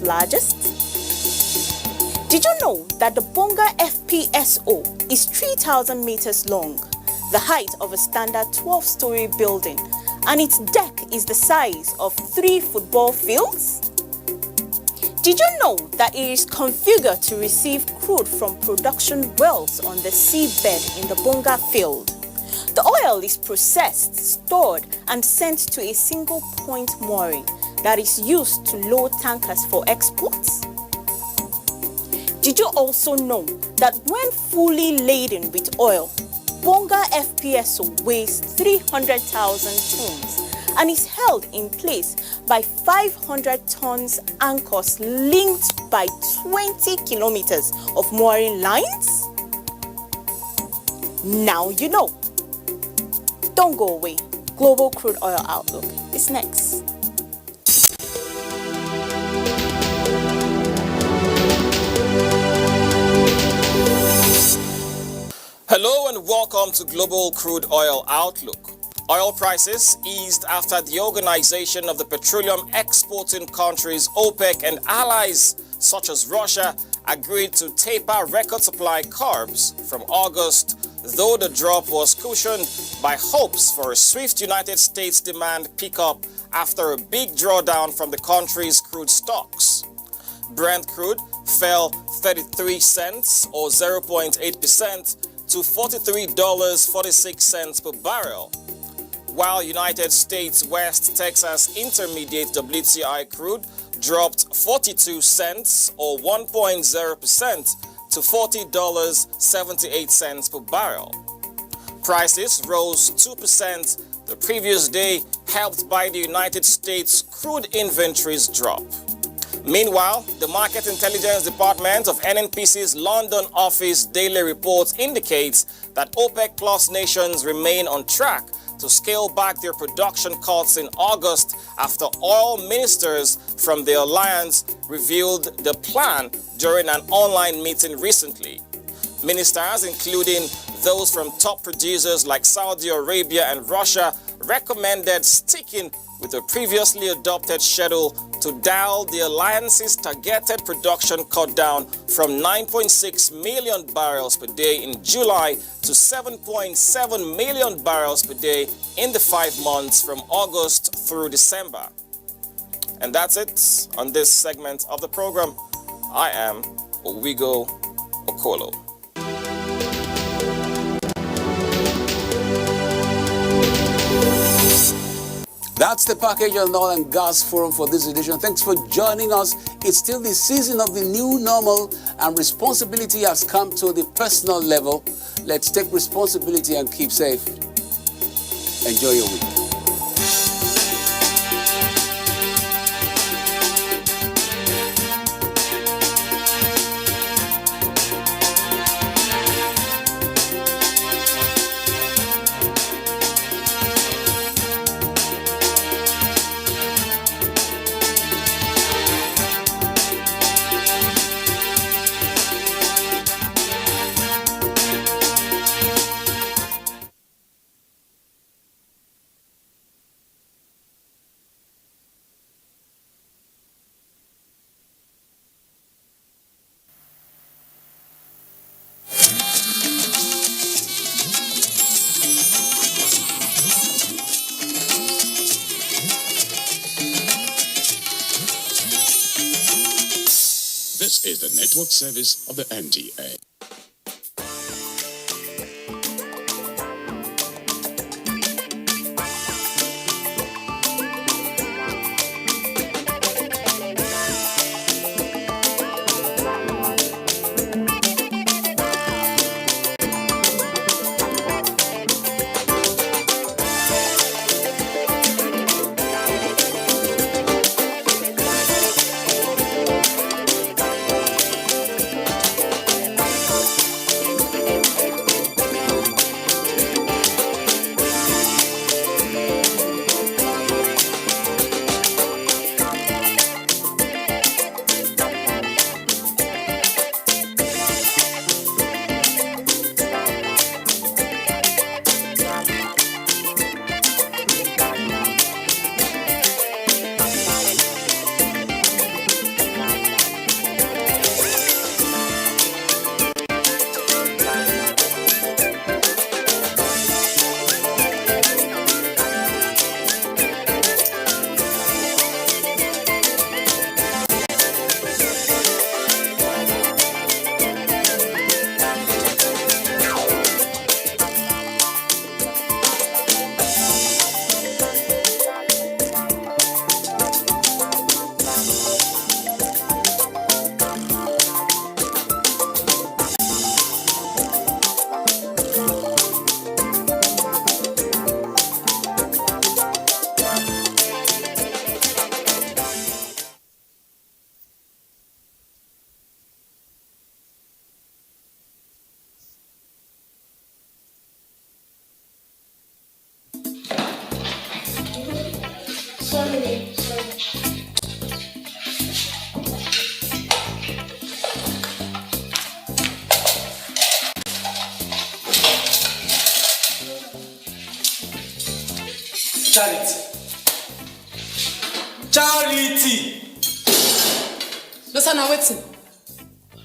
largest? Did you know that the Bonga FPSO is 3,000 meters long, the height of a standard 12-story building, and its deck is the size of 3 football fields? Did you know that it is configured to receive crude from production wells on the seabed in the Bonga field? The oil is processed, stored, and sent to a single point mooring that is used to load tankers for exports? Did you also know that when fully laden with oil, Bonga FPSO weighs 300,000 tons and is held in place by 500 tons anchors linked by 20 kilometers of mooring lines? Now you know. Don't go away. Global Crude Oil Outlook is next. Hello and welcome to Global Crude Oil Outlook. Oil prices eased after the Organization of the Petroleum Exporting Countries, OPEC, and allies such as Russia agreed to taper record supply curbs from August, though the drop was cushioned by hopes for a swift United States demand pickup after a big drawdown from the country's crude stocks. Brent crude fell 33 cents or 0.8% to $43.46 per barrel, while United States West Texas Intermediate WTI crude dropped 42 cents or 1.0% to $40.78 per barrel. Prices rose 2% the previous day, helped by the United States crude inventories drop. Meanwhile, the Market Intelligence Department of NNPC's London office daily report indicates that OPEC Plus nations remain on track to scale back their production cuts in August after oil ministers from the alliance revealed the plan during an online meeting recently. Ministers, including those from top producers like Saudi Arabia and Russia, recommended sticking with the previously adopted schedule to dial the alliance's targeted production cut down from 9.6 million barrels per day in July to 7.7 million barrels per day in the 5 months from August through December. And that's it on this segment of the program. I am Owigo Okolo. That's the package on Oil and Gas Forum for this edition. Thanks for joining us. It's still the season of the new normal, and responsibility has come to the personal level. Let's take responsibility and keep safe. Enjoy your week. This is the network service of the NTA. Charity. No, sir, now waiting.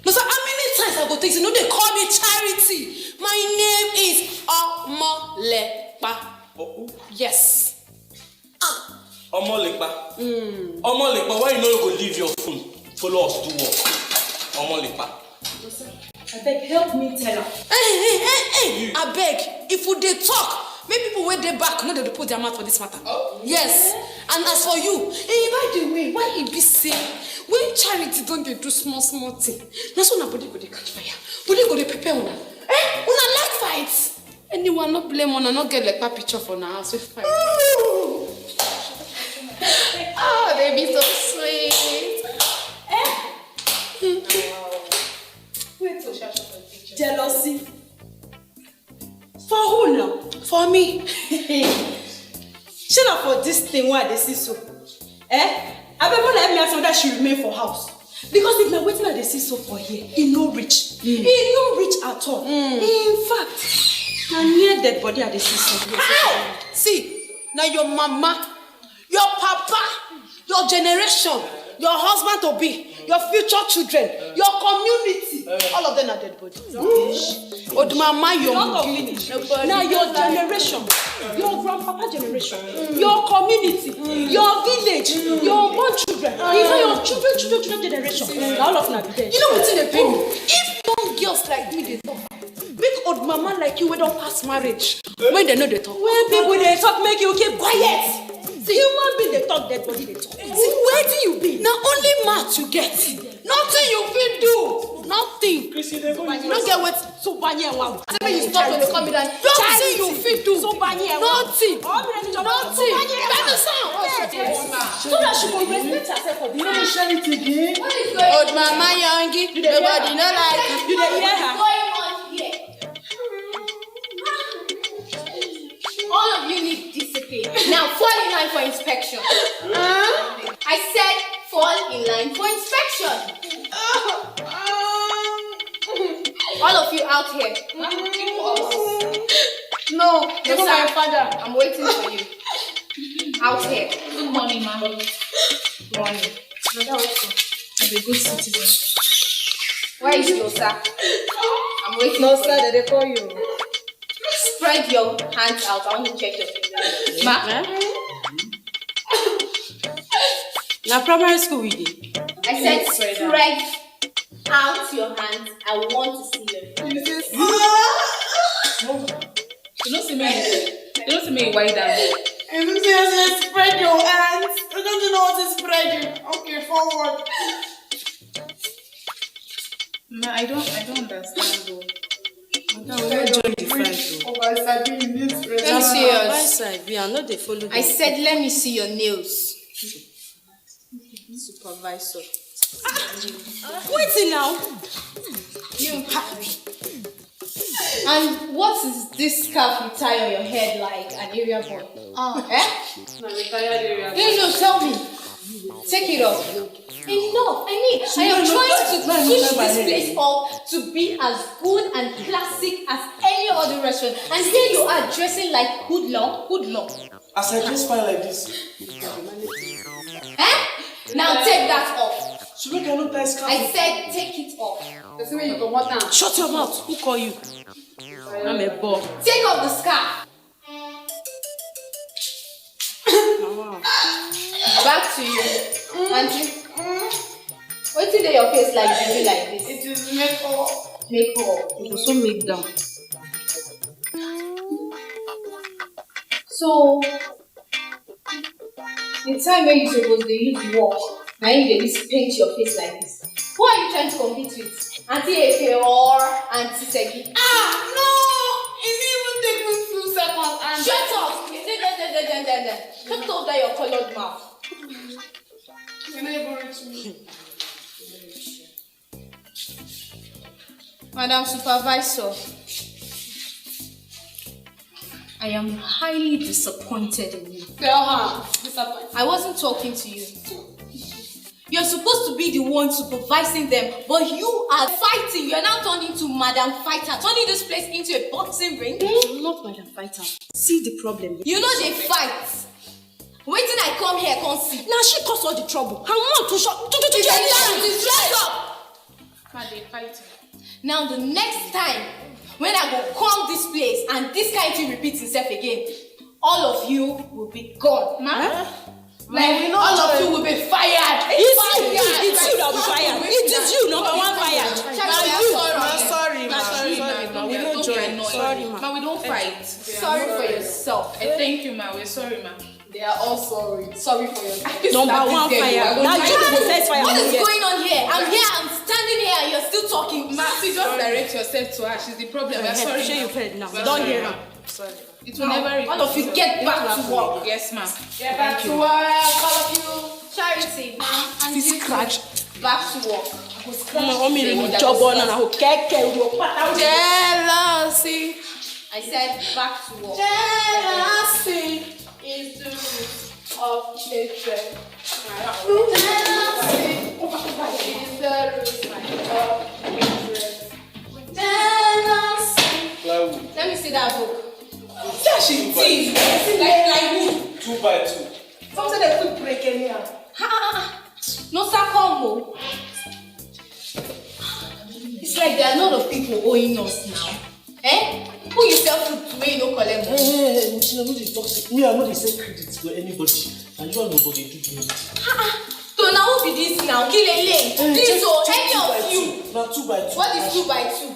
No, sir, how many times I go to you know they call me Charity? My name is Omolepa. Oh. Yes. Omolepa. Omolepa, why you know you go leave your phone? Follow us to work. Omolepa. No, sir. I beg, help me tell her. Hey. I beg, if we dey talk, make people wait their back, no, they put their mouth for this matter. Oh. Yes. And as for you, by the way, why it be say when Charity don't they do small thing? That's when nobody go dey catch fire. Body go dey prepare una. Una like fights. Anyone not blame una, not get like a picture for now house with fight. Oh, baby, so sweet. Wait till jealousy. For who now? For me. Shut up for this thing why they see so. I better let me ask that she remain for house. Because if my waiting at the see so for here, he no rich. He no rich at all. In fact, I'm near dead body at the see so. See, now your mama, your papa, your generation, your husband to be, your future children, your community, all of them are dead bodies. Old mama, your now your generation, your grandpapa generation, your community, your village, your born children, even your children generation, all of them are dead. You know what's in the pain? If young girls like me they talk, make old mama like you we don't pass marriage. When they know they talk, When people they talk, make you keep quiet. See, human being they talk, dead body they talk. see, where do you be? Now only math you get. Nothing you feel do. Nothing. You don't get what? So banya wow. I mean, you stop when you come in and nothing you feel do. So banya Nothing. Nothing. Nothing. That's the sound. So that she can respect herself for the Charity again. What is going on? Old mama youngie, nobody no like. You dey hear her? Going on here? All of you need discipline. Now fall in line for inspection. I said fall in line for inspection. All of you out here. No, Yes, sir. my father. I'm waiting for you. Out here. Good morning, ma'am. Morning. I'm a good citizen. Where is your sir? I'm waiting No for sir, you. they call you. Spread your hands out. I want to check your fingers. Ma? Now primary school we did. I said spread out your hands. I want to see your fingers. You don't see me. You don't see me wide down. Spread your hands. You don't know what is spreading. Okay, forward. Ma, I don't understand though. We don't join the fight though. Oh, I said you need spread. Let me see My yours. side, we are not the follow. I said let me see your nails. supervisor. Wait now. You. And what is this scarf you tie on your head like an area boy? Eh? No, tell me. Take it off. Enough. I mean, I am trying to push this place up to be as good and classic as any other restaurant. And here you are dressing like hoodlum. As I just fine like this. Eh? Now take that off. So we cannot tie scarf. I said take it off. Shut your mouth. Who call you? I'm a ball. Take off the scarf. Back to you. Auntie. What's in your face like you like this? It is makeup. Makeup. You also make down. So, the time when you supposed to use walk, now you just paint your face like this. Who are you trying to compete with? Auntie Efe or Auntie Segi? No! It didn't even take me 2 seconds. And Shut up! Shut up that your colored mouth. Can I even reach me? Madam Supervisor, I am highly disappointed in you. tell her. Disappointed. I wasn't talking to you. You're supposed to be the one supervising them, but you are fighting. You're now turned into Madam Fighter, turning this place into a boxing ring. I'm not Madam Fighter. See the problem. You know they fight. Waiting, I come here, come see. Now she caused all the trouble. I want to shut up. Ma, they fighting. Now the next time when I go come this place and this kind of thing repeats itself again, all of you will be gone. Ma? Like, all of you will be fired. It's you that will be fired. It is you, number one fired. Sorry, ma. We don't join. Sorry, ma. Ma, we don't fight. Sorry for yourself. Thank you, ma. We're sorry, ma. They are all sorry. Sorry for yourself. Number one fire. Now you the first fire. What is going on here? I'm standing here and you're still talking. Ma, see, just direct yourself to her. She's the problem. We're sorry. Show you head now. We're Don't sorry, hear ma. her. Sorry. It will never repeat. All of you get back to work. Yes, ma'am. Get back to work, all of you. Charity. And This you scratch. back to work. Jealousy. I said back to work. Jealousy is the root of hatred. Jealousy is the root of hatred. Jealousy. Let me see that book. Yeah, she is. Like who? 2 by 2. Something they could break in here. No sarcasm. It's like there are a lot of people owing us now. Eh? Who you sell food to when you don't collect money? Me, I know they say credit to anybody. And you all know what they do to me. So now who be this now? Kill a lane. This or any of you. Now 2 by 2. What is 2 by 2?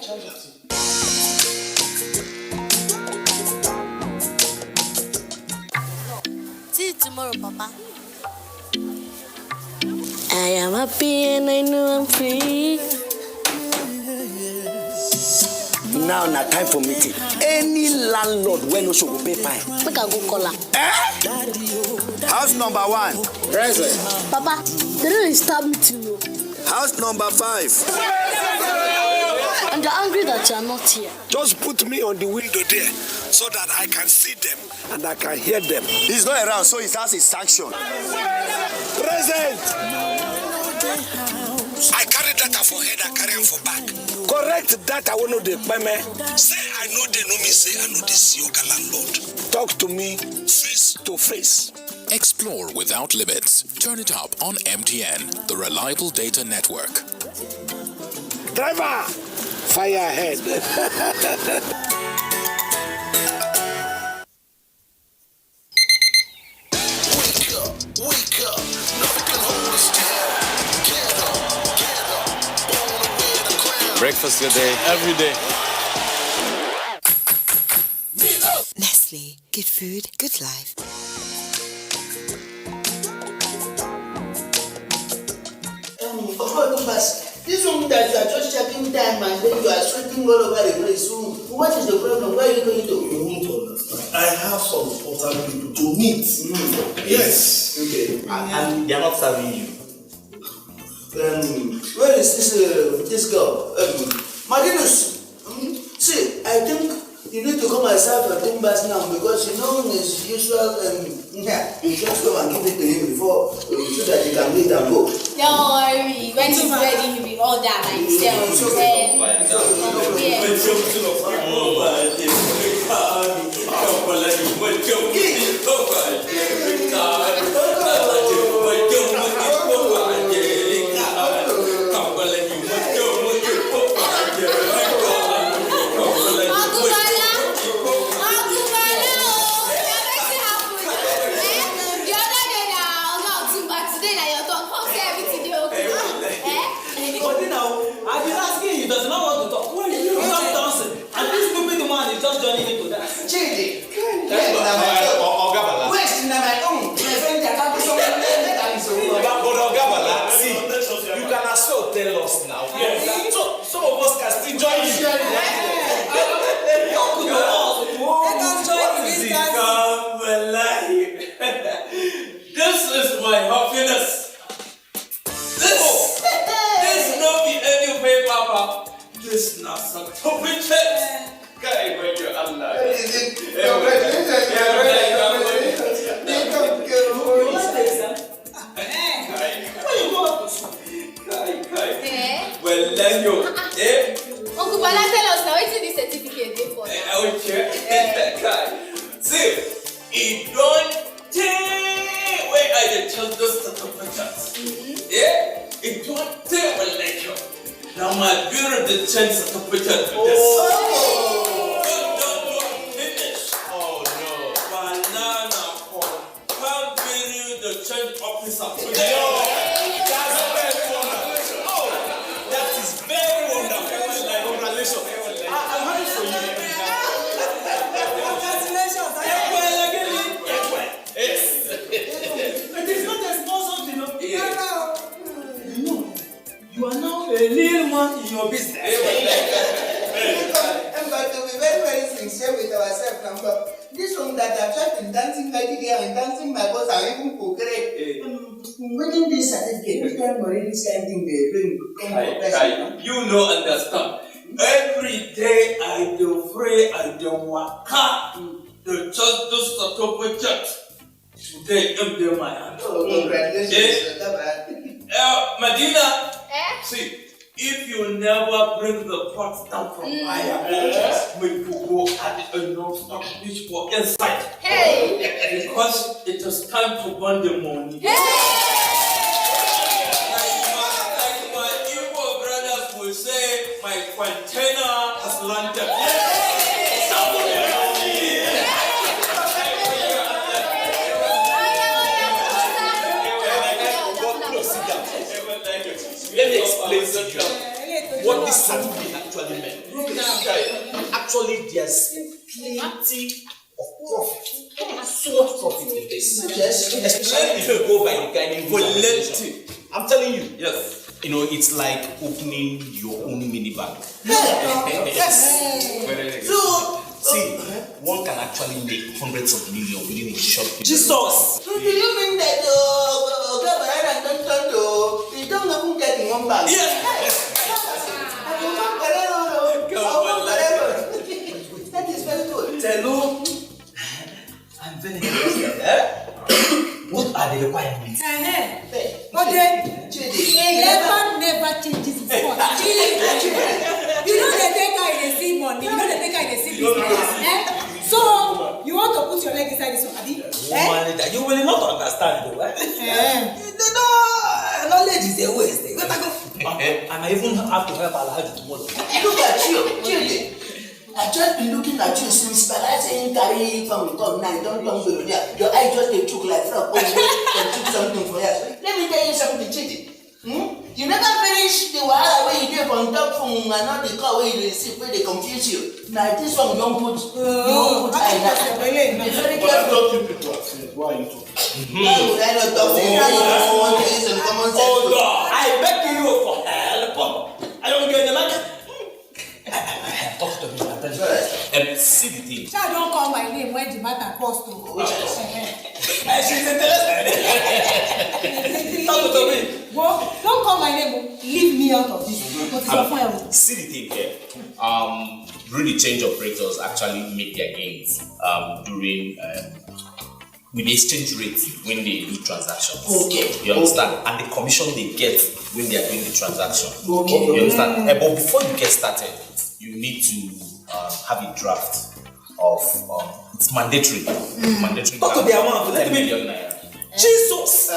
See you tomorrow, Papa. I am happy and I know I'm free. Now time for meeting. Any landlord when no show go pay fine. Make I go call her. House number 1. Present. Papa, they don't stop me too. House number 5. And they're angry that you are not here. Just put me on the window there so that I can see them and I can hear them. He's not around, so his house is sanctioned. Present. I carry data for head, I carry him for back. Correct data when no dey peme. Say I know they know me, say I know they see your landlord. Talk to me face to face. Explore without limits. Turn it up on MTN, the reliable data network. Driver, fire ahead. Wake up, nothing can hold us down. Get up, born to wear the crown. Breakfast your day, every day. Nestle, good food, good life. This one that you are just checking time and then you are sweating all over the place. So what is the problem? Where are you going to? You need to understand. I have some important people to meet. Yes. Okay. And they are not serving you. Where is this girl? Marinus. See, I think you need to come and serve your timbers now because you know his usual you just come and give it to him before so that he can meet and go. Don't worry. When he's ready, he'll be all that himself. Tell us now. Yes. So some of us can still join you. This is my happiness. This not be any way, Papa. This not some topic chat. Guy, when you're alive. Well, then you. Uncle Bala, tell us now, what's this certificate there for? Okay. See, it don't take I just this certificate. Yeah, it don't take a lecture. Now my bureau the change certificate for this. Don't finish. Oh no. Banana for can't bureau the change officer today. That's very wonderful. Oh, that is very wonderful. Congratulations. I'm happy for you. Congratulations. Yes. It is not a small something, no? You are now a little man in your business. I'm going to be very, very sincere with ourselves. This one that I've just been dancing like here and dancing my boss, I even cook great. Winning this certificate, this time already standing there. You know, understand. Every day I do pray, I do work the just do certificate. Today, I'm doing my hand. Oh, congratulations. Medina, see, if you never bring the pots down from higher, we could go at a non-stop beach for inside. Hey! Because it is time to burn the money. Hey! Like my Igbo brothers will say, my container has landed. Let me explain to you what this certificate actually meant. Actually, there's plenty of profit. So much profit in this. Yes. Especially if you go by the guiding rules. I'm telling you. Yes. You know, it's like opening your own mini bank. Yes. So, see, one can actually make hundreds of millions within a short period. Jesus! So do you mean that you don't even get in one bag? Yes. That is very good. Hello. I'm very interested. What are the requirements? Never changes his phone. You know they take her in a sea money. You know they take her in a sea business. So you want to put your leg inside this one, Abi? You will not understand though. Knowledge is a waste. And I even have to help Alhaji tomorrow. Look at you. I just been looking at you since but I saying carry from come now. Don't go there. Your eye just they took like from and took something for us. Let me tell you something, Chidi. You never finish the wahala where you get on top from and not the car where you receive where they confuse you. Now this one you don't put eye now. Be very careful. Why are you talking? I don't talk to you. You want to use some common sense. Oh God, I beg you for help. I don't get the money. Talk to me. See the thing. Child don't call my name when the matter comes to. She's interested. Talk to me. Well, don't call my name. Leave me out of this. What is your file? See the thing here. Really change operators actually make their gains during with the exchange rate when they do transactions. Okay. You understand? And the commission they get when they are doing the transaction. Okay. You understand? But before you get started, you need to have a draft of it's mandatory. Mandatory. Talk to the amount. Let me. Jesus.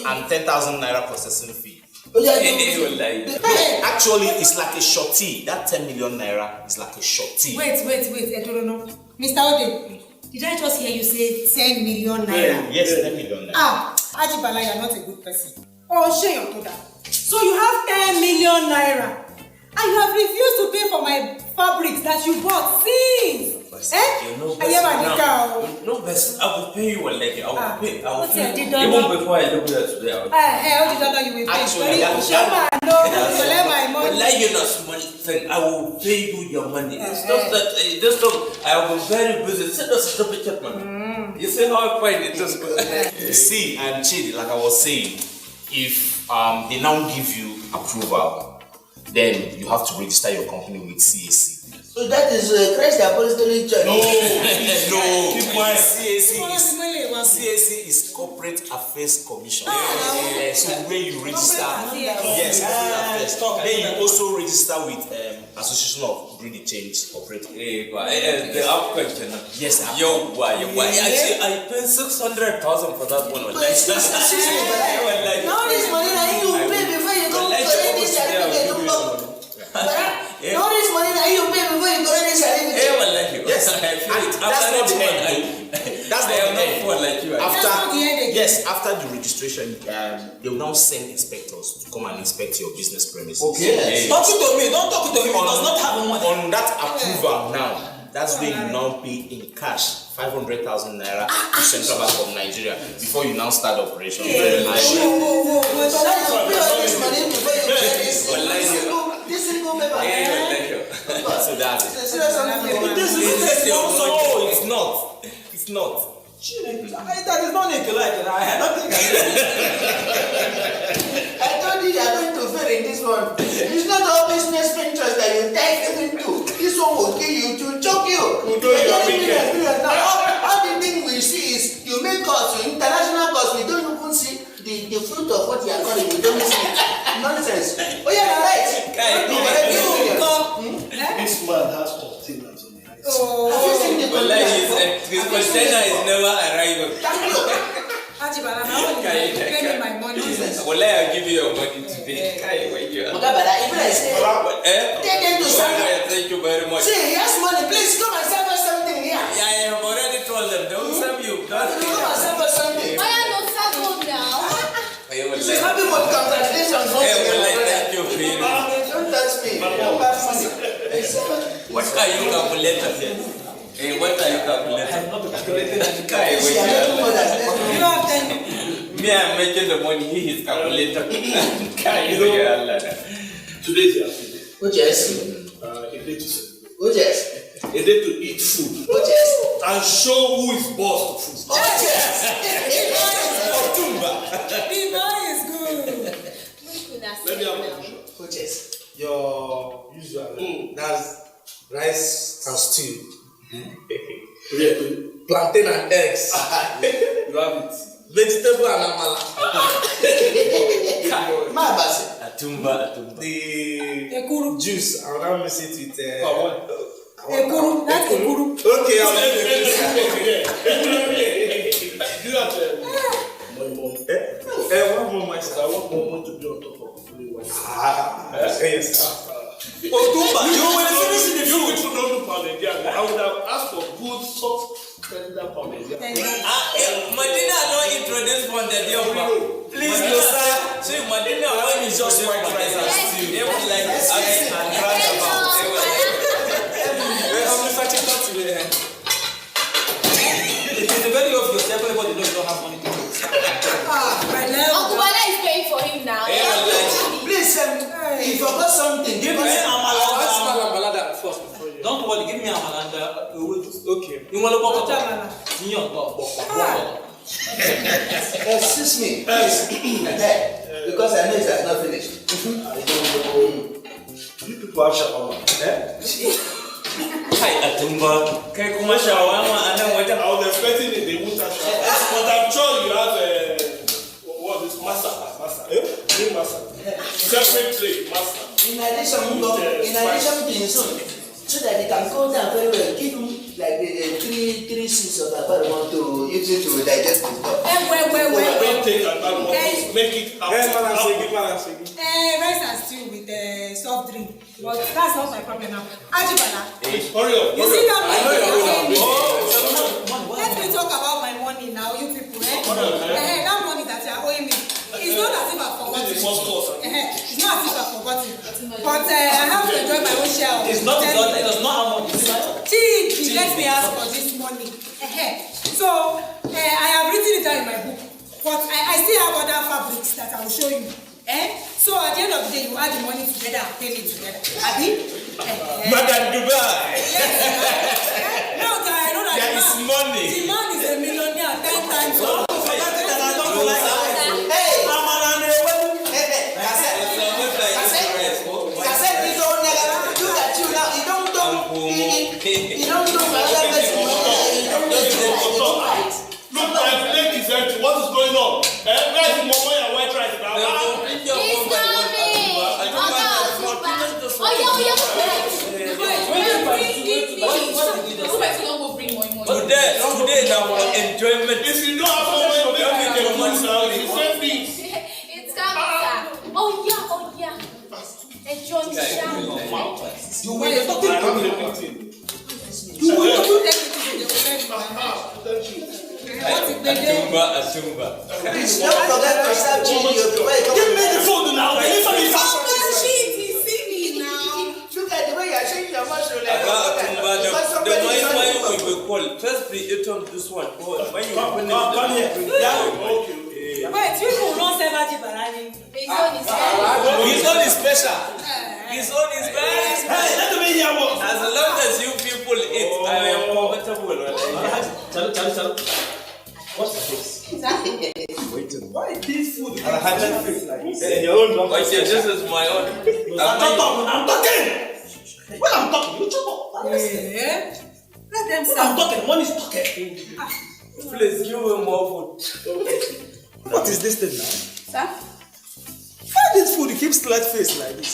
And 10,000 naira processing fee. Actually, it's like a shorty. That 10 million naira is like a shorty. Wait, I don't know. Mr. Ode, did I just hear you say 10 million naira? Yes, 10 million naira. Ajibala, you are not a good person. Oh, shame on that. So you have 10 million naira and you have refused to pay for my fabrics that you bought since. You know, no best. I will pay you a leg. I will pay. I will pay. Even before I look at today. How did you will pay? Actually, let my money. Like you not money thing. I will pay you your money. It's just that this time I was very busy. Send us a stupid man. You see how I find it just good. See, and Chidi, like I was saying, if they now give you approval, then you have to register your company with CAC. So that is Christ the Apostolic Church. No. CAC is Corporate Affairs Commission. So where you register, yes, Corporate Affairs. Then you also register with Association of Breed Change Operating. The up question. Yes, Yo, why? Actually, I paid 600,000 for that one. Now this money now you pay before you go to any certificate. Now this money now you pay before you go to any certificate. Yes, that's not the end. That's not the end. After the registration, they will now send inspectors to come and inspect your business premises. Okay. Don't talk to me. Don't talk to him. He does not have money. On that approval now, that's when you now pay in cash 500,000 naira to Central Bank of Nigeria before you now start operation. So that's it. It's not. It's not. That is not need to like it. I don't think I told you are going to fail in this one. It's not all business ventures that you dive into. This one will kill you to choke you. All the thing we see is you make calls, international calls, we don't even see the fruit of what you are calling. We don't see nonsense. Oh yeah, right. This man has containers on the ice. Have you seen the container? his container is never arriving. Ajibala, now you pay me my money. Well, I'll give you your money today. Tell them to Thank you very much. See, he has money. Please come and serve us something here. Yeah, I have already told them. They will serve you. Come and serve us something. Why are not settled now? This is happy for congratulations. Thank you. Don't touch me. What are you calculating here? Hey, what are you calculating? I'm not calculating. Me, I'm making the money. He is calculating. Today's your day. Oh, yes. A day to celebrate. Oh, yes. A day to eat food. Oh, yes. And show who is boss of food. Oh, yes. The boy is good. Let me have a picture. Oh, yes. Your usual. That's rice and stew. Plantain and eggs. You have it. Vegetable and amala. Atumba. The juice. I will now mix it with Ekuru. That's Ekuru. Okay, I'll make it. Do that. One more myself. I want more to be on top of the yes. Otumba, you will finish the food. You don't do pounded yam. I would have asked for good salt tender pounded yam. Madina don't introduce pounded yam. Please, no sir. See, Madina when you just white rice and stew. They will like and roundabout. How many factories got to the end? It is very obvious. Everybody knows you don't have money to do. Uncle Bala is paying for him now. Please, you forgot something. Give me Amalanda first. Don't worry, give me Amalanda. Okay. You want to walk up? Excuse me, please. Because I know it has not finished. You people have shawarma. Hi, Atumba. Can you come shawarma? I was expecting it. They won't have shawarma. But I'm sure you have what is masa? Separate tray, masa. In addition to soon, so that they can go down very well, give them like the three seeds of abalone to use it to digest it. Don't take abalone. Make it up. Rice and stew with soft drink. But that's not my problem now. Ajibala. Hurry up. You see that money? Oh. Let me talk about my money now, you people. That money that you are owing me. It's not as if I've forgotten. It's not as if I've forgotten. But I have to enjoy my own share. It's not it does not have money. Chief, let me ask for this money. So I have written it down in my book. But I still have other fabrics that I will show you. So at the end of the day, you add the money together and pay me together. Abi? Madam Dubai. Yes. No, I know that there is money. The man is a millionaire 10 times. What is going on? Where is the mama and white rice now? He's coming! Oh, yeah. Today now for enjoyment. If you don't have someone to make the money, It's coming, sir. Oh yeah. Enjoy the shower. You will not take anything. You will not take anything. Asumba. Please don't forget to start changing your way. Give me the phone now. See me now. Look at the way you're shaking your muscle. The noise we will call. First, it on this one. When you open it, come here. Wait, you will not say Maji Barani. His own is his own is special. His own is very special. Hey, let me hear what. As long as you people eat, I am comfortable. Chalo. What's the face? Why this food? I had that face like this. Your own dog. Okay, this is my own. I'm talking. When I'm talking, you chop up. Let them When I'm talking, one is talking. Please give me more food. What is this thing now? Sir? Why this food keeps flat face like this?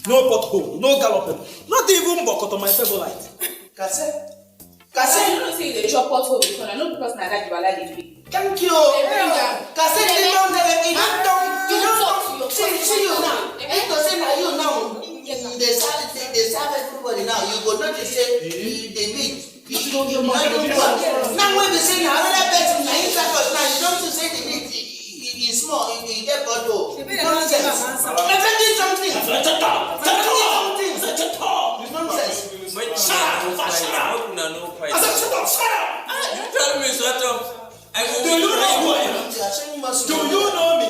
No pothole, no galloping, not even bucket on my pebble light. Kase? I don't say they chop pothole because I know because my dad you are like Thank you. Kase, you don't see you now. It doesn't know you now. They serve everybody now. You go not to say they meet. You don't know. Now when they say another person, now you now you don't to say the meat. It's small. You get bottle. Nonsense. Let me do something. Nonsense. You tell me shut up. Do you know who I am? Do you know me?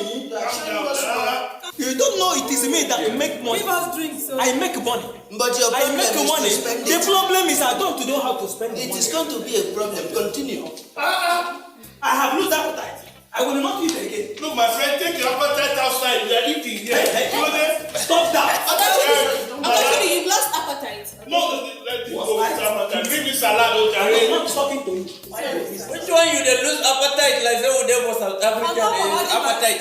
You don't know it is me that make money. Give us drinks. So. I make money. But your I problem make is money. to spend The it. problem is I don't know how to spend the It money. is going to be a problem. Continue. I have lost appetite. I will not eat again. Look, my friend, take your appetite outside. You are eating here. Stop that. Actually, you've lost appetite. No, let it go with appetite. Bring me salad, okay? I'm not talking to you. Which one you dey lose appetite like say there was South Africa appetite.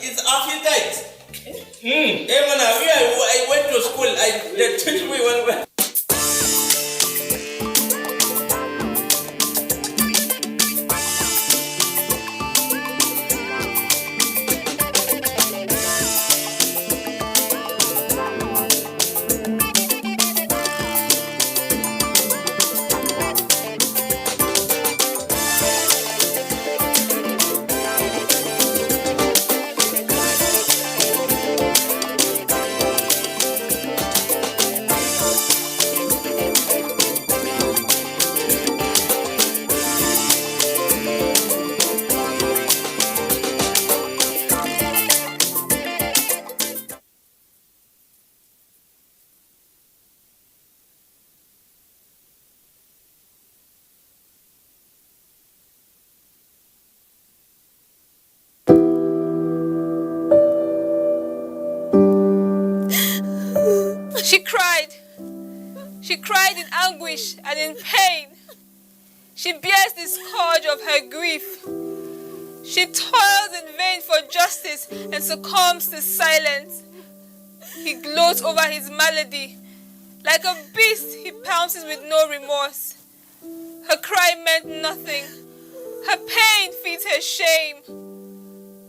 It's appetite. Hey man, I went to school. They teach me one. She cried. She cried in anguish and in pain. She bears the scourge of her grief. She toils in vain for justice and succumbs to silence. He gloats over his malady. Like a beast, he pounces with no remorse. Her cry meant nothing. Her pain feeds her shame.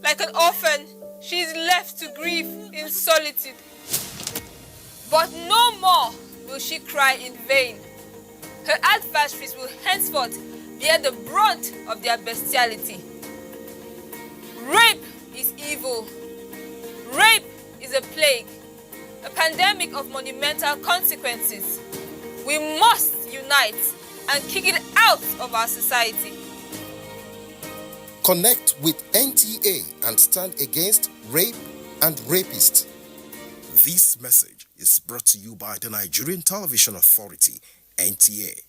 Like an orphan, she is left to grieve in solitude. But no more will she cry in vain. Her adversaries will henceforth bear the brunt of their bestiality. Rape is evil. Rape is a plague, a pandemic of monumental consequences. We must unite and kick it out of our society. Connect with NTA and stand against rape and rapists. This message is brought to you by the Nigerian Television Authority, NTA.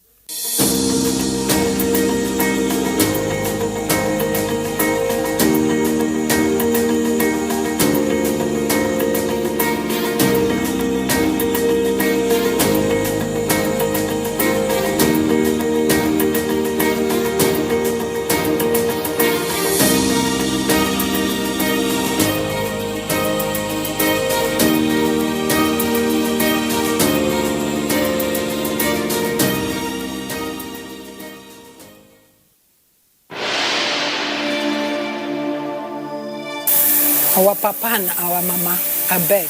our papa and our mama, I beg.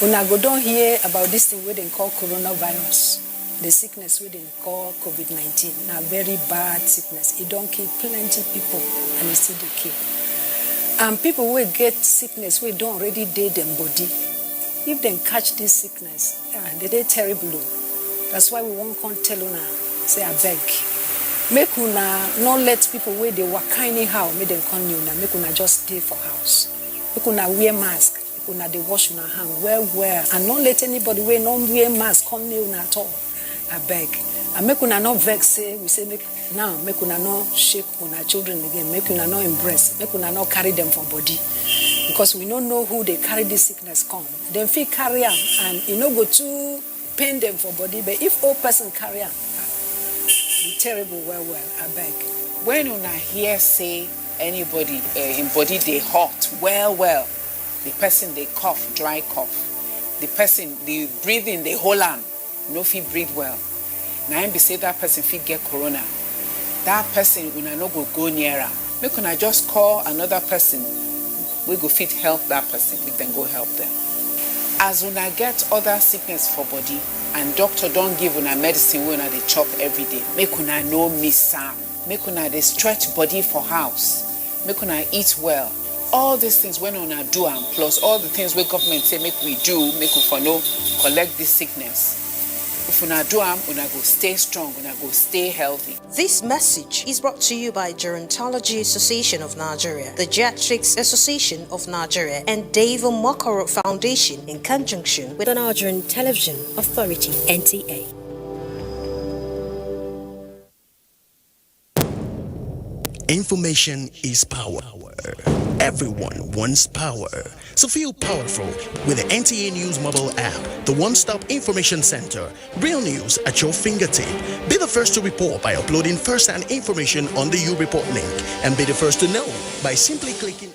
Una go don't hear about this thing we they call coronavirus. The sickness we they call COVID-19. Now very bad sickness. It don't kill plenty people and it still they kill. And people will get sickness we don't already dead them body. If they catch this sickness, they terrible. That's why we won't come tell una, say I beg. Make una not let people where they work anyhow, make them come you now. Make una just stay for house. Make una wear mask. Make una they wash una hand well, and not let anybody wear non-wear mask come near una at all. I beg. And make una not vex. Say we say make una not shake una children again. Make una not embrace. Make una not carry them for body, because we don't know who they carry this sickness come. Them feel carry them and you know go to pain them for body. But if all person carry them, be terrible well, I beg. When una hear say anybody in body they hot well, the person they cough, dry cough. The person they breathing they hold on, no fit breathe well. Now be say that person fit get corona. That person una no go near her. Make una just call another person. We go fit help that person. We then go help them. As una get other sickness for body, and doctor don't give una medicine when they chop every day. Make una no miss am. Make una they stretch body for house. Make una eat well. All these things when una do and plus all the things where government say make we do, make we for no collect this sickness. If una do am, una go stay strong, una go stay healthy. This message is brought to you by Gerontology Association of Nigeria, the Geriatrics Association of Nigeria, and David Mokoro Foundation in conjunction with the Nigerian Television Authority, NTA. Information is power. Everyone wants power. So feel powerful with the NTA News mobile app, the one-stop information center. Real news at your fingertip. Be the first to report by uploading first-hand information on the U-Report link, and be the first to know by simply clicking on.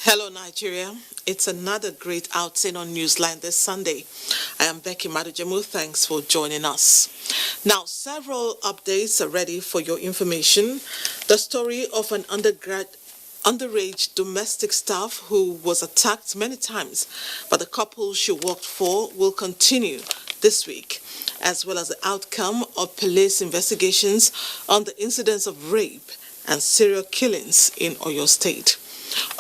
Hello Nigeria, it's another great outing on Newsline this Sunday. I am Becky Madujemu, thanks for joining us. Now, several updates are ready for your information. The story of an underage domestic staff who was attacked many times by the couple she worked for will continue this week, as well as the outcome of police investigations on the incidents of rape and serial killings in Oyo State.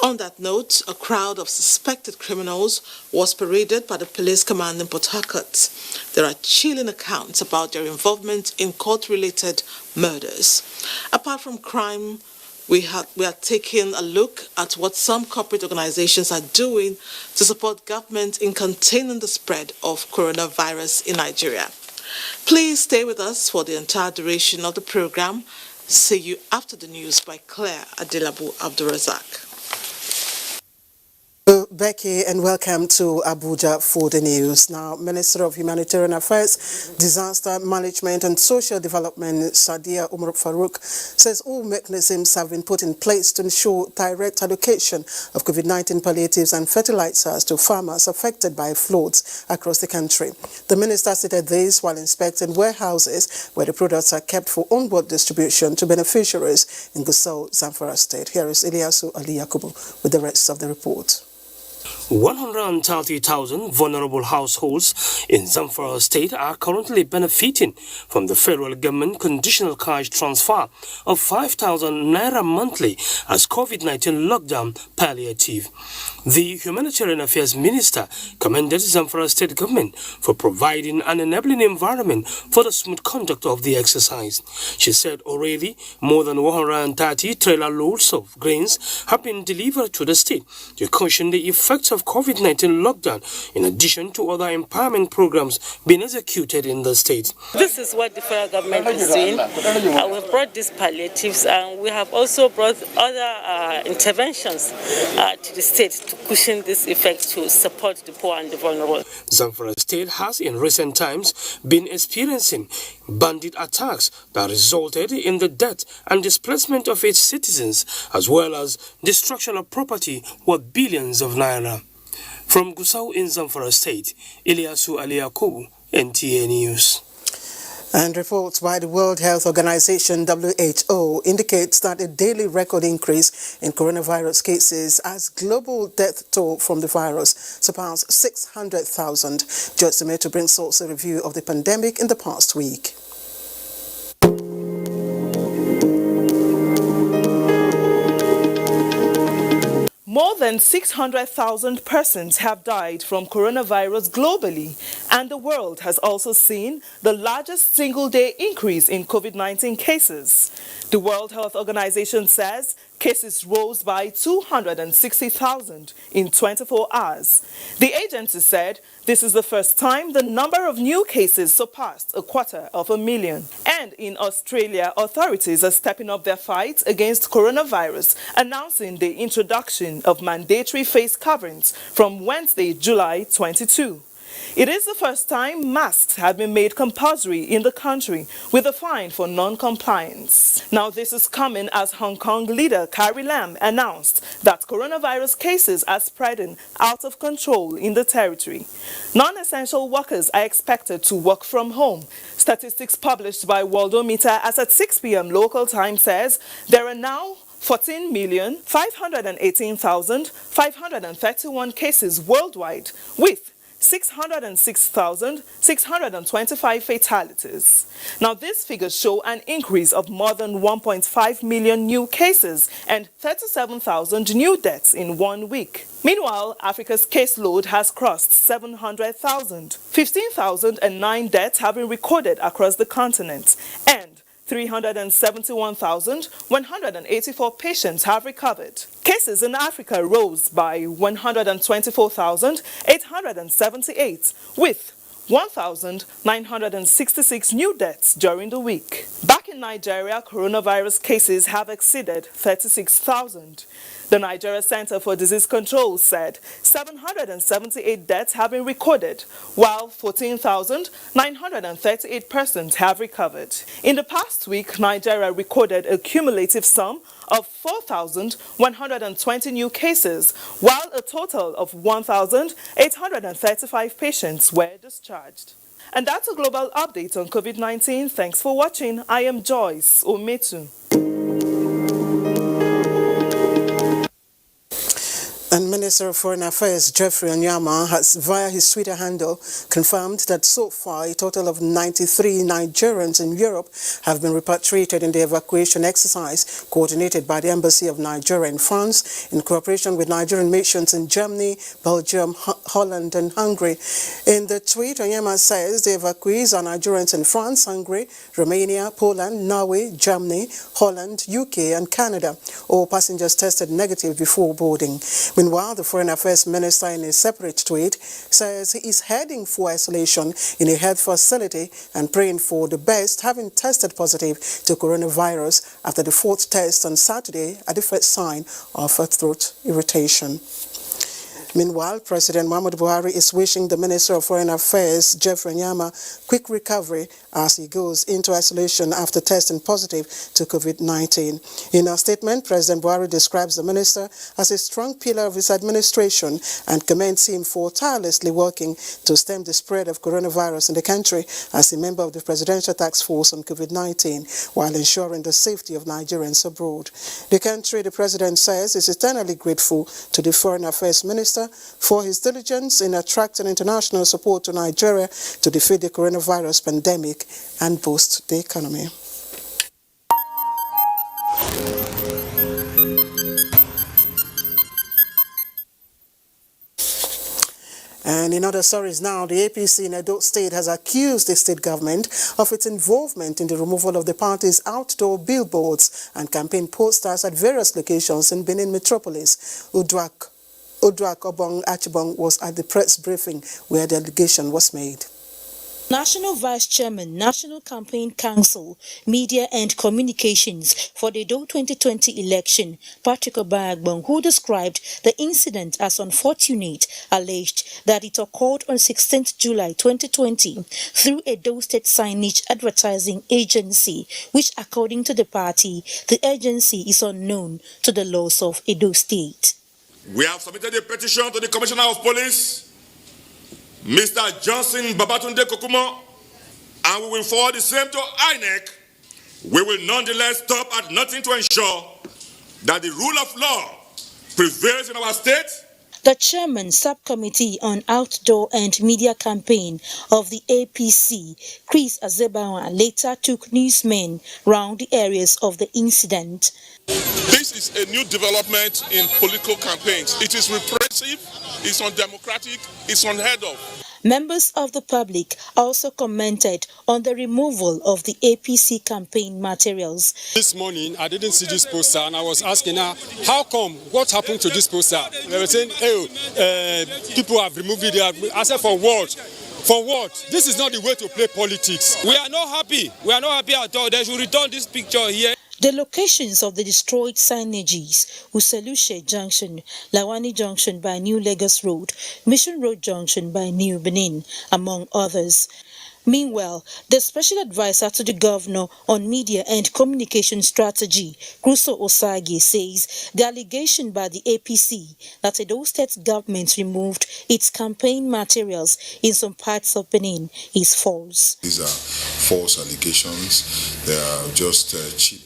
On that note, a crowd of suspected criminals was paraded by the police command in Port Harcourt. There are chilling accounts about their involvement in court-related murders. Apart from crime, we are taking a look at what some corporate organizations are doing to support government in containing the spread of coronavirus in Nigeria. Please stay with us for the entire duration of the program. See you after the news by Claire Adelabu Abdurazak. Becky, and welcome to Abuja for the news. Now, Minister of Humanitarian Affairs, Disaster Management and Social Development, Sadia Umar Farouk, says all mechanisms have been put in place to ensure direct allocation of COVID-19 palliatives and fertilizers to farmers affected by floods across the country. The minister stated this while inspecting warehouses where the products are kept for onward distribution to beneficiaries in Gusau, Zamfara State. Here is Ilyasu Ali Yakubu with the rest of the report. 130,000 vulnerable households in Zamfara State are currently benefiting from the federal government conditional cash transfer of 5,000 naira monthly as COVID-19 lockdown palliative. The Humanitarian Affairs Minister commended Zamfara State government for providing an enabling environment for the smooth conduct of the exercise. She said already more than 130 trailer loads of grains have been delivered to the state to cushion the effects of COVID-19 lockdown, in addition to other empowerment programs being executed in the state. This is what the federal government is doing. We've brought these palliatives, and we have also brought other interventions to the state to cushion this effect to support the poor and the vulnerable. Zamfara State has in recent times been experiencing bandit attacks that resulted in the death and displacement of its citizens, as well as destruction of property worth billions of naira. From Gusau in Zamfara State, Ilyasu Aliyakubu, NTA News. And reports by the World Health Organization WHO indicates that a daily record increase in coronavirus cases as global death toll from the virus surpassed 600,000. Judge Semeto brings us a review of the pandemic in the past week. More than 600,000 persons have died from coronavirus globally, and the world has also seen the largest single-day increase in COVID-19 cases. The World Health Organization says cases rose by 260,000 in 24 hours. The agency said this is the first time the number of new cases surpassed 250,000. And in Australia, authorities are stepping up their fight against coronavirus, announcing the introduction of mandatory face coverings from Wednesday, July 22. It is the first time masks have been made compulsory in the country, with a fine for non-compliance. Now this is coming as Hong Kong leader Carrie Lam announced that coronavirus cases are spreading out of control in the territory. Non-essential workers are expected to work from home. Statistics published by Worldometer as at 6 p.m. local time says there are now 14,518,531 cases worldwide, with 606,625 fatalities. Now, these figures show an increase of more than 1.5 million new cases and 37,000 new deaths in 1 week. Meanwhile, Africa's caseload has crossed 700,000. 15,009 deaths have been recorded across the continent, and 371,184 patients have recovered. Cases in Africa rose by 124,878, with 1,966 new deaths during the week. Back in Nigeria, coronavirus cases have exceeded 36,000. The Nigeria Center for Disease Control said 778 deaths have been recorded, while 14,938 persons have recovered. In the past week, Nigeria recorded a cumulative sum of 4,120 new cases, while a total of 1,835 patients were discharged. And that's a global update on COVID-19. Thanks for watching. I am Joyce Ometu. And Minister of Foreign Affairs Geoffrey Onyeama has, via his Twitter handle, confirmed that so far a total of 93 Nigerians in Europe have been repatriated in the evacuation exercise coordinated by the Embassy of Nigeria in France in cooperation with Nigerian missions in Germany, Belgium, Holland and Hungary. In the tweet, Onyeama says the evacuees are Nigerians in France, Hungary, Romania, Poland, Norway, Germany, Holland, UK and Canada. All passengers tested negative before boarding. Meanwhile, the Foreign Affairs Minister in a separate tweet says he is heading for isolation in a health facility and praying for the best, having tested positive to coronavirus after the 4th test on Saturday at the first sign of a throat irritation. Meanwhile, President Muhammadu Buhari is wishing the Minister of Foreign Affairs, Geoffrey Onyeama, quick recovery as he goes into isolation after testing positive to COVID-19. In a statement, President Buhari describes the minister as a strong pillar of his administration and commends him for tirelessly working to stem the spread of coronavirus in the country as a member of the Presidential Task Force on COVID-19 while ensuring the safety of Nigerians abroad. The country, the President says, is eternally grateful to the Foreign Affairs Minister for his diligence in attracting international support to Nigeria to defeat the coronavirus pandemic and boost the economy. And in other stories now, the APC in Edo State has accused the state government of its involvement in the removal of the party's outdoor billboards and campaign posters at various locations in Benin Metropolis. Oduakobong Achibong was at the press briefing where the allegation was made. National Vice Chairman, National Campaign Council, Media and Communications for the Edo 2020 election, Patrick Obagbon, who described the incident as unfortunate, alleged that it occurred on 16th July 2020 through a Edo State signage advertising agency, which according to the party, the agency is unknown to the laws of Edo State. We have submitted a petition to the Commissioner of Police, Mr. Johnson Babatunde Kokumo, and we will forward the same to INEC. We will nonetheless stop at nothing to ensure that the rule of law prevails in our state. The chairman subcommittee on outdoor and media campaign of the APC, Chris Azebawa, later took newsmen round the areas of the incident. This is a new development in political campaigns. It is repressive, it's undemocratic, it's unheard of. Members of the public also commented on the removal of the APC campaign materials. This morning, I didn't see this poster and I was asking her, how come? What happened to this poster? They were saying, people have removed it. I said, for what? For what? This is not the way to play politics. We are not happy. We are not happy at all. They should return this picture here. The locations of the destroyed signages: Uselushe Junction, Lawani Junction by New Lagos Road, Mission Road Junction by New Benin, among others. Meanwhile, the special advisor to the governor on media and communication strategy, Crusoe Osage, says the allegation by the APC that Edo State government removed its campaign materials in some parts of Benin is false. These are false allegations. They are just cheap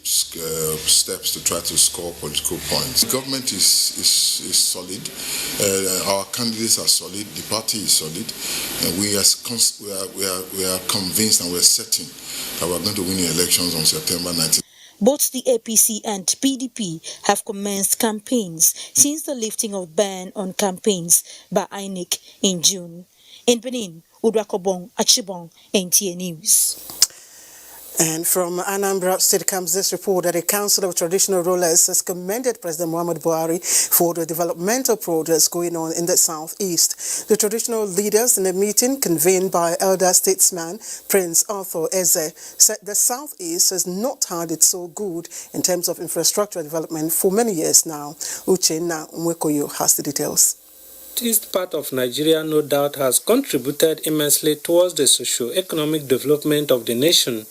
steps to try to score political points. The government is solid. Our candidates are solid. The party is solid. And we are convinced and we are certain that we are going to win the elections on September 19th. Both the APC and PDP have commenced campaigns since the lifting of ban on campaigns by INEC in June. In Benin, Oduakobong Achibong, NTA News. And from Anambra State comes this report that the Council of Traditional Rulers has commended President Muhammadu Buhari for the developmental projects going on in the southeast. The traditional leaders in a meeting convened by elder statesman Prince Arthur Eze said the southeast has not had it so good in terms of infrastructure development for many years now. Uchenna Mwekoyo has the details. The east part of Nigeria no doubt has contributed immensely towards the socio-economic development of the nation.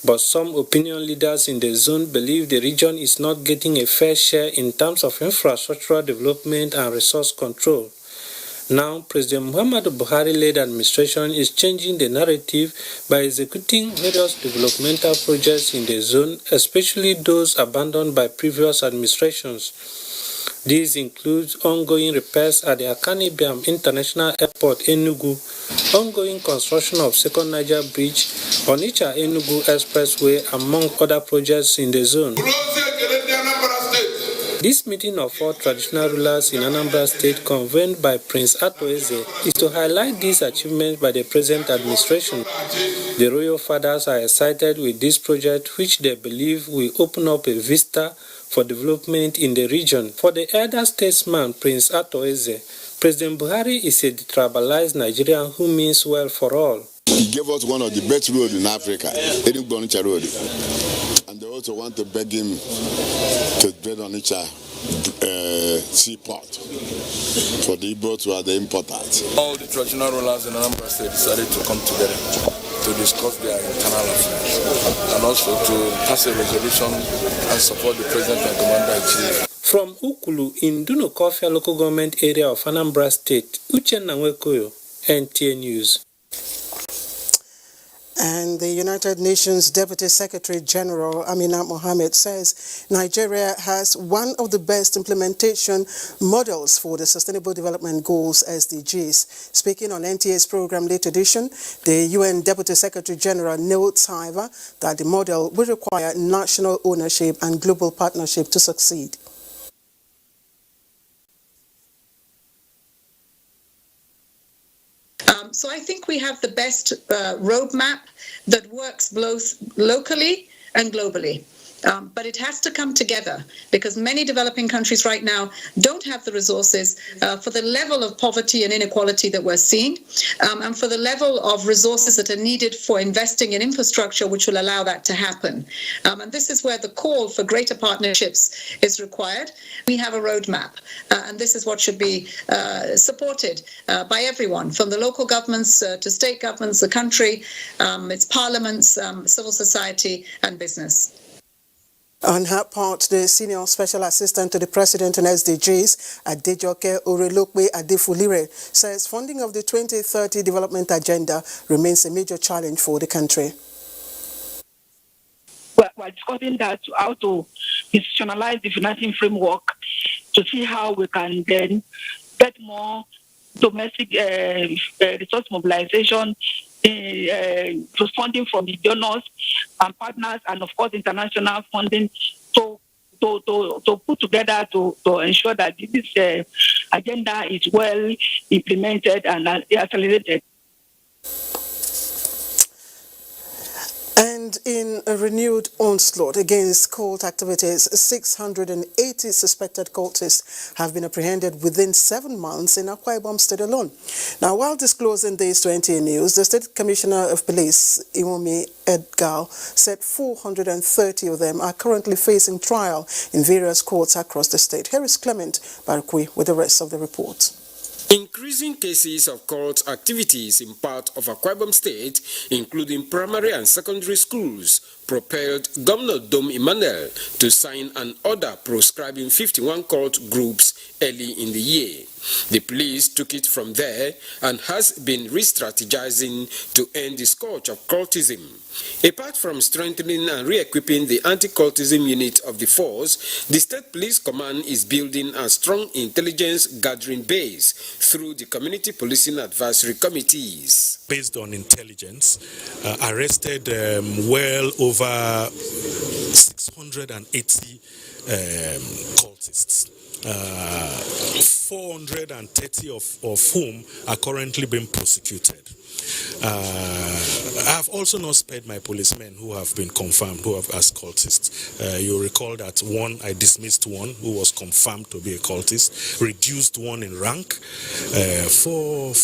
But some opinion leaders in the zone believe the region is not getting a fair share in terms of infrastructural development and resource control. Now, President Muhammadu Buhari-led administration is changing the narrative by executing various developmental projects in the zone, especially those abandoned by previous administrations. These include ongoing repairs at the Akani-Biam International Airport, Enugu, ongoing construction of Second Niger Bridge, Onitsha-Enugu Expressway, among other projects in the zone. This meeting of all traditional rulers in Anambra State, convened by Prince Arthur Eze, is to highlight these achievements by the present administration. The royal fathers are excited with this project, which they believe will open up a vista for development in the region. For the elder statesman, Prince Arthur Eze, President Buhari is a detribalized Nigerian who means well for all. He gave us one of the best roads in Africa, Enugu-Onitsha Road. And they also want to beg him to build Onitsha seaport for the Igbos who are the importers. All the traditional rulers in Anambra State decided to come together to discuss their internal affairs and also to pass a resolution and support the President and Commander-in-Chief. From Ukulu in Dunukofia local government area of Anambra State, Uchenna Mwekoyo, NTA News. And the United Nations Deputy Secretary General Amina Mohammed says Nigeria has one of the best implementation models for the Sustainable Development Goals SDGs. Speaking on NTA's program Late Edition, the UN Deputy Secretary General notes, however, that the model will require national ownership and global partnership to succeed. So I think we have the best roadmap that works both locally and globally. But it has to come together because many developing countries right now don't have the resources for the level of poverty and inequality that we're seeing, and for the level of resources that are needed for investing in infrastructure which will allow that to happen. And this is where the call for greater partnerships is required. We have a roadmap, and this is what should be supported by everyone, from the local governments to state governments, the country, its parliaments, civil society, and business. On her part, the Senior Special Assistant to the President on SDGs, Adejoke Orelokwe Adefulire, says funding of the 2030 development agenda remains a major challenge for the country. We're discussing that how to institutionalize the financing framework to see how we can then get more domestic resource mobilization, funding from the donors and partners, and of course international funding to put together to ensure that this agenda is well implemented and accelerated. And in a renewed onslaught against cult activities, 680 suspected cultists have been apprehended within 7 months in Akwa Ibom State alone. Now, while disclosing this to NTA News, the State Commissioner of Police, Iwomi Edgar, said 430 of them are currently facing trial in various courts across the state. Here is Clement Barukwi with the rest of the report. Increasing cases of cult activities in part of Akwa Ibom State, including primary and secondary schools, propelled Governor Dom Emmanuel to sign an order proscribing 51 cult groups early in the year. The police took it from there and has been re-strategizing to end the scourge of cultism. Apart from strengthening and re-equipping the anti-cultism unit of the force, the State Police Command is building a strong intelligence gathering base through the community policing advisory committees. Based on intelligence, arrested well over 680 cultists. 430 of whom are currently being prosecuted. I have also not spared my policemen who have been confirmed, who have as cultists. You recall that I dismissed one who was confirmed to be a cultist, reduced one in rank for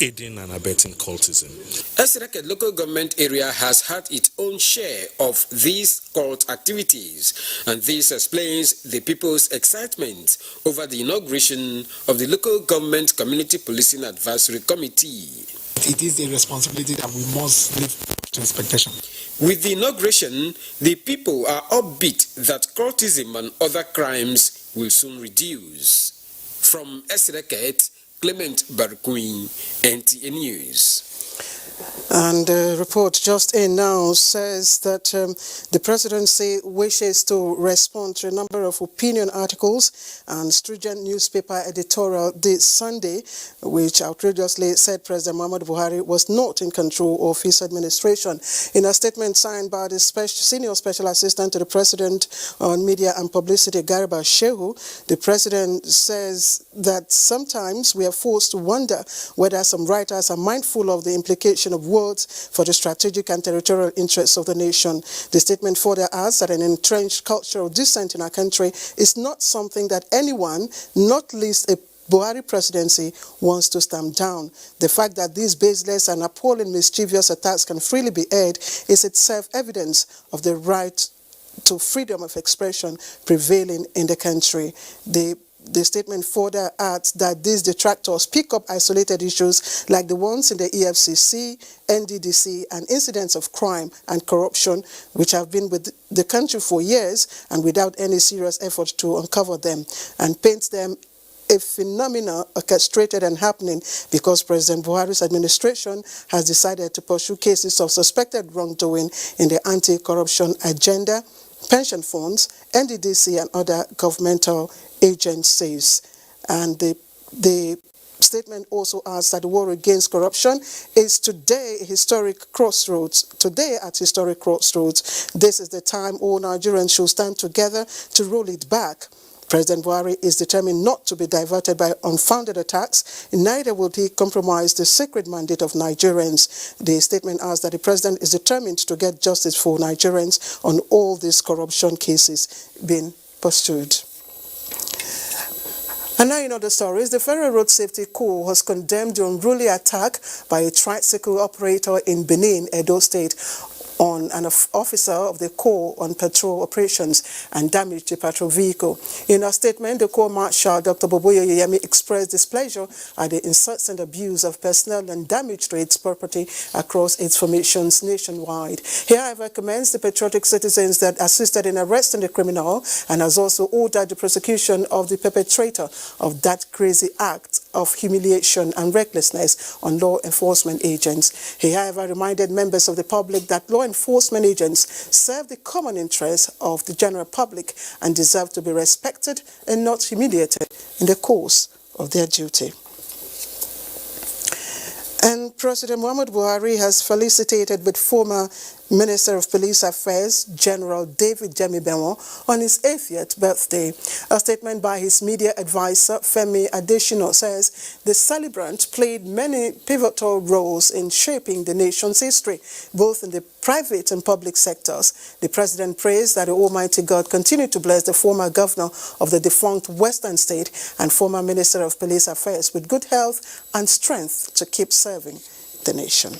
aiding and abetting cultism. Esireket local government area has had its own share of these cult activities, and this explains the people's excitement over the inauguration of the local government community policing advisory committee. It is a responsibility that we must live to expectation. With the inauguration, the people are upbeat that cultism and other crimes will soon reduce. From Esireket, Clement Barukui, NTA News. And the report just in now says that the presidency wishes to respond to a number of opinion articles and stringent newspaper editorial this Sunday, which outrageously said President Muhammadu Buhari was not in control of his administration. In a statement signed by the Senior Special Assistant to the President on Media and Publicity, Garba Shehu, the president says that sometimes we are forced to wonder whether some writers are mindful of the implication of words for the strategic and territorial interests of the nation. The statement further adds that an entrenched culture of dissent in our country is not something that anyone, not least a Buhari presidency, wants to stamp down. The fact that these baseless and appalling mischievous attacks can freely be aired is itself evidence of the right to freedom of expression prevailing in the country. The statement further adds that these detractors pick up isolated issues like the ones in the EFCC, NDDC, and incidents of crime and corruption, which have been with the country for years and without any serious effort to uncover them, and paints them a phenomena orchestrated and happening because President Buhari's administration has decided to pursue cases of suspected wrongdoing in the anti-corruption agenda, pension funds, NDDC, and other governmental agencies. And the statement also adds that the war against corruption is today at historic crossroads. This is the time all Nigerians should stand together to roll it back. President Buhari is determined not to be diverted by unfounded attacks, neither will he compromise the sacred mandate of Nigerians. The statement adds that the president is determined to get justice for Nigerians on all these corruption cases being pursued. And now in other stories, the Federal Road Safety Corps has condemned the unruly attack by a tricycle operator in Benin, Edo State, on an officer of the Corps on patrol operations and damaged the patrol vehicle. In a statement, the Corps Marshal Dr. Boboyo Yemi expressed displeasure at the incessant abuse of personnel and damage to its property across its formations nationwide. He, however, commends the patriotic citizens that assisted in arresting the criminal and has also ordered the prosecution of the perpetrator of that crazy act of humiliation and recklessness on law enforcement agents. He, however, reminded members of the public that law enforcement agents serve the common interest of the general public and deserve to be respected and not humiliated in the course of their duty. And President Muhammadu Buhari has felicitated with former Minister of Police Affairs, General David Jemibemo, on his 80th birthday. A statement by his media advisor, Femi Adesina, says the celebrant played many pivotal roles in shaping the nation's history, both in the private and public sectors. The president prays that the Almighty God continue to bless the former governor of the defunct Western State and former Minister of Police Affairs with good health and strength to keep serving the nation.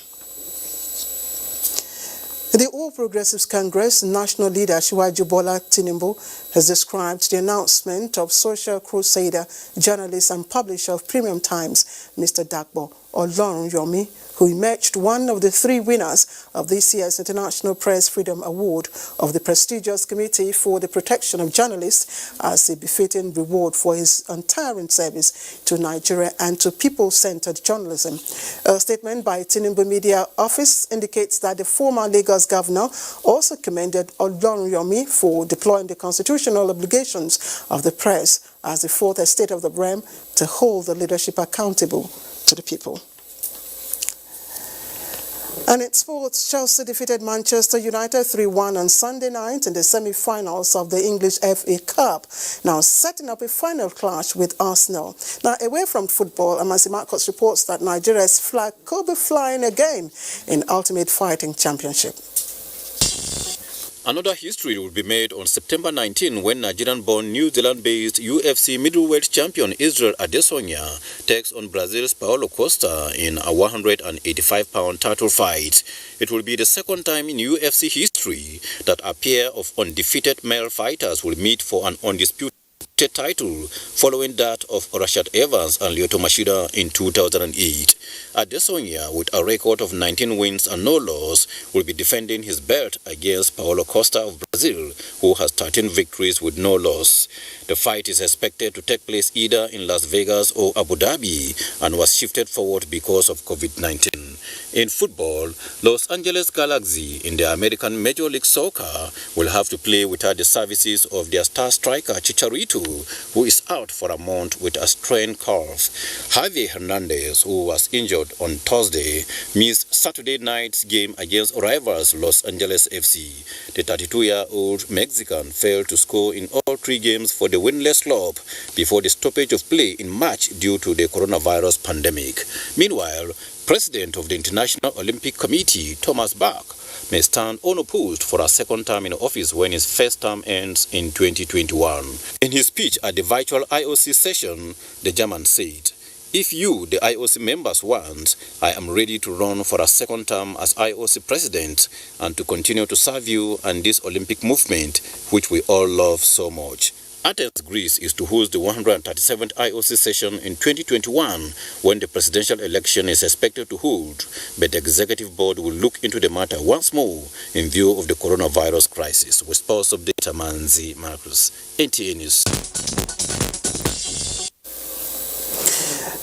The All Progressives Congress national leader Asiwaju Bola Tinubu has described the announcement of social crusader, journalist and publisher of Premium Times, Mr. Dakbo Olorunyomi, who emerged one of the 3 winners of this year's International Press Freedom Award of the prestigious Committee for the Protection of Journalists as a befitting reward for his untiring service to Nigeria and to people-centered journalism. A statement by Tinubu Media Office indicates that the former Lagos governor also commended Olorunyomi for deploying the constitutional obligations of the press as the fourth estate of the realm to hold the leadership accountable to the people. And in sports, Chelsea defeated Manchester United 3-1 on Sunday night in the semi-finals of the English FA Cup, now setting up a final clash with Arsenal. Now, away from football, Amasi Marcos reports that Nigeria's flag could be flying again in Ultimate Fighting Championship. Another history will be made on September 19 when Nigerian-born New Zealand-based UFC middleweight champion Israel Adesanya takes on Brazil's Paulo Costa in a 185-pound title fight. It will be the second time in UFC history that a pair of undefeated male fighters will meet for an undisputed title, following that of Rashad Evans and Lyoto Machida in 2008. Adesanya, with a record of 19 wins and no loss, will be defending his belt against Paulo Costa of Brazil, who has 13 victories with no loss. The fight is expected to take place either in Las Vegas or Abu Dhabi and was shifted forward because of COVID-19. In football, Los Angeles Galaxy in the American Major League Soccer will have to play without the services of their star striker Chicharito, who is out for a month with a strained calf. Javier Hernandez, who was injured on Thursday, missed Saturday night's game against rivals Los Angeles FC. The 32-year-old Mexican failed to score in all 3 games for the winless club before the stoppage of play in March due to the coronavirus pandemic. Meanwhile, President of the International Olympic Committee, Thomas Bach, may stand unopposed for a second term in office when his first term ends in 2021. In his speech at the virtual IOC session, the German said, "If you, the IOC members, want, I am ready to run for a second term as IOC president and to continue to serve you and this Olympic movement, which we all love so much." Athens, Greece is to host the 137th IOC session in 2021 when the presidential election is expected to hold, but the executive board will look into the matter once more in view of the coronavirus crisis. With sports update, Manzi Marcus, NTA News.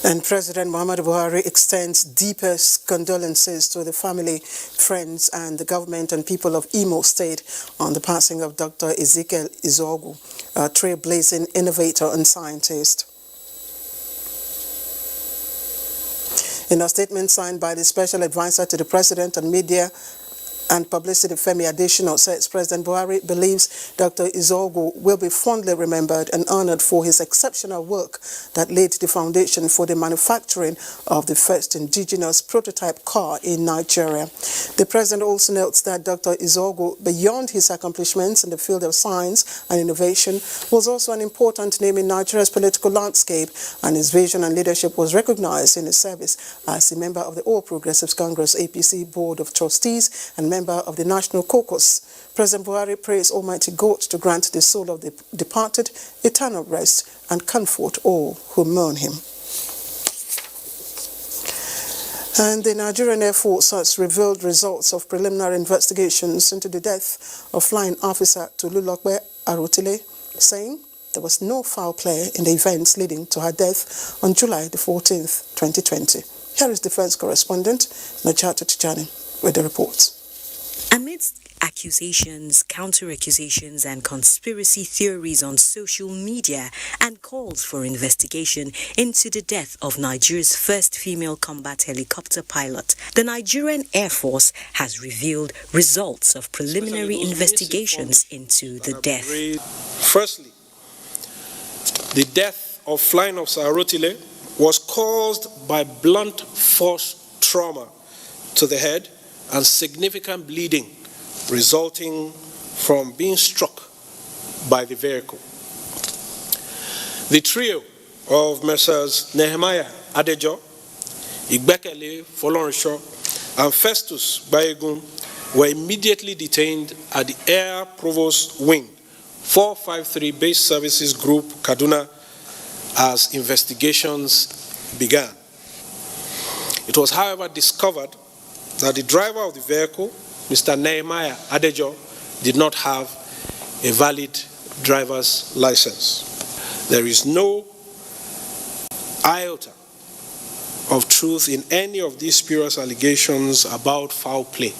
And President Muhammadu Buhari extends deepest condolences to the family, friends, and the government and people of Imo State on the passing of Dr. Ezekiel Izogu, a trailblazing innovator and scientist. In a statement signed by the special advisor to the president on media and Publicity Femi Adesina says President Buhari believes Dr. Ezeogo will be fondly remembered and honored for his exceptional work that laid the foundation for the manufacturing of the first indigenous prototype car in Nigeria. The president also notes that Dr. Ezeogo, beyond his accomplishments in the field of science and innovation, was also an important name in Nigeria's political landscape, and his vision and leadership was recognized in his service as a member of the All Progressives Congress APC Board of Trustees and member of the National Caucus. President Buhari prays Almighty God to grant the soul of the departed eternal rest and comfort all who mourn him. And the Nigerian Air Force has revealed results of preliminary investigations into the death of flying officer Tolulokpe Arotile, saying there was no foul play in the events leading to her death on July the 14th, 2020. Here is defense correspondent Najata Tijani with the reports. Amidst accusations, counter-accusations and conspiracy theories on social media and calls for investigation into the death of Nigeria's first female combat helicopter pilot, the Nigerian Air Force has revealed results of preliminary investigations into the death. Firstly, the death of Flying Officer Arotile was caused by blunt force trauma to the head and significant bleeding resulting from being struck by the vehicle. The trio of Messrs. Nehemiah Adejo, Igbekele Folorensho, and Festus Bayegun were immediately detained at the Air Provost Wing, 453 Base Services Group, Kaduna, as investigations began. It was, however, discovered that the driver of the vehicle, Mr. Nehemiah Adejo, did not have a valid driver's license. There is no iota of truth in any of these spurious allegations about foul play.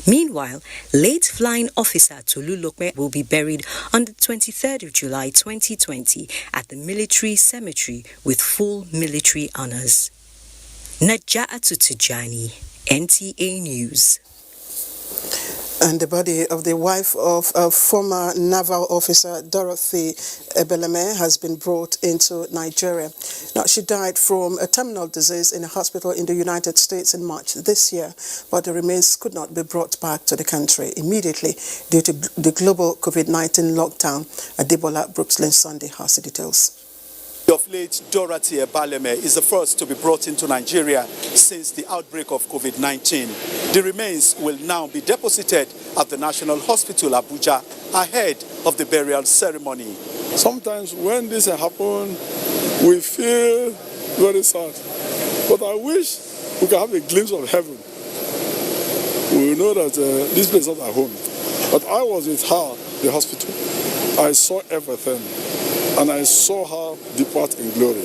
Meanwhile, late flying officer Tolulokpe will be buried on the 23rd of July 2020 at the military cemetery with full military honors. Najatu Tijani, NTA News. And the body of the wife of a former naval officer, Dorothy Ebeleme, has been brought into Nigeria. Now, she died from a terminal disease in a hospital in the United States in March this year, but the remains could not be brought back to the country immediately due to the global COVID-19 lockdown. Adebola Brookslyn Sunday has the details. Of late Dorothy Ebeleme is the first to be brought into Nigeria since the outbreak of COVID-19. The remains will now be deposited at the National Hospital, Abuja, ahead of the burial ceremony. Sometimes when this happens, we feel very sad. But I wish we could have a glimpse of heaven. We know that this place is not our home. But I was with her at the hospital. I saw everything. And I saw her depart in glory.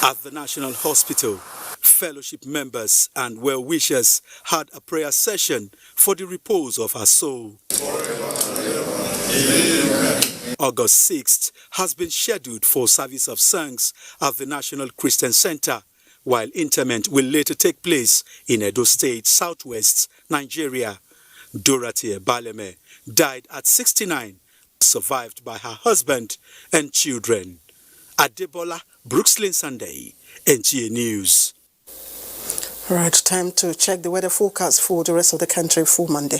At the National Hospital, fellowship members and well-wishers had a prayer session for the repose of her soul. August 6th has been scheduled for service of songs at the National Christian Center, while interment will later take place in Edo State, Southwest Nigeria. Dorothy Ebeleme died at 69. Survived by her husband and children. Adebola Brookslyn Sunday, NTA News. Right, time to check the weather forecast for the rest of the country for Monday.